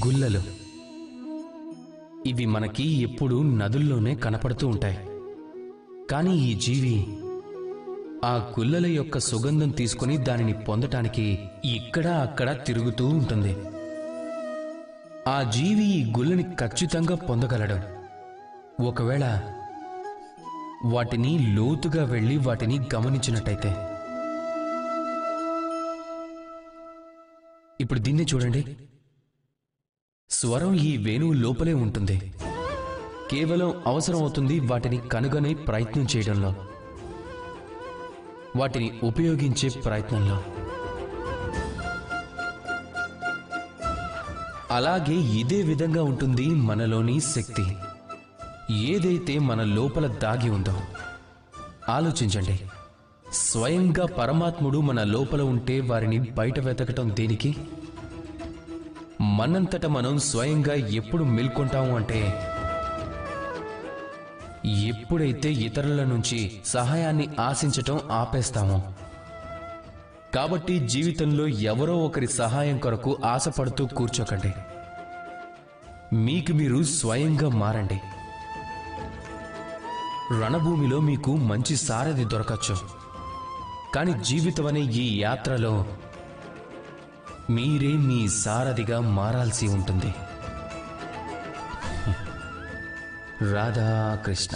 గుల్లలు. ఇవి మనకి ఎప్పుడూ నదుల్లోనే కనపడుతూ ఉంటాయి. కానీ ఈ జీవి ఆ గుల్లల యొక్క సుగంధం తీసుకుని దానిని పొందటానికి ఇక్కడ అక్కడ తిరుగుతూ ఉంటుంది. ఆ జీవి ఈ గుల్లని ఖచ్చితంగా పొందగలడు ఒకవేళ వాటిని లోతుగా వెళ్ళి వాటిని గమనించినట్టయితే. ఇప్పుడు దీన్ని చూడండి. స్వరం ఈ వేణువు లోపలే ఉంటుంది. కేవలం అవసరం అవుతుంది వాటిని కనుగొనే ప్రయత్నం చేయడంలో, వాటిని ఉపయోగించే ప్రయత్నంలో. అలాగే ఇదే విధంగా ఉంటుంది మనలోని శక్తి. ఏదైతే మన లోపల దాగి ఉందో ఆలోచించండి. స్వయంగా పరమాత్ముడు మన లోపల ఉంటే వారిని బయట వెతకటం దేనికి? మనంతట మనం స్వయంగా ఎప్పుడు మేల్కొంటాము అంటే ఎప్పుడైతే ఇతరుల నుంచి సహాయాన్ని ఆశించటం ఆపేస్తామో. కాబట్టి జీవితంలో ఎవరో ఒకరి సహాయం కొరకు ఆశపడుతూ కూర్చోకండి. మీకు మీరు స్వయంగా మారండి. రణభూమిలో మీకు మంచి సారథి దొరకచ్చు, కానీ జీవితం అనే ఈ యాత్రలో మీరే మీ సారథిగా మారాల్సి ఉంటుంది. రాధాకృష్ణ.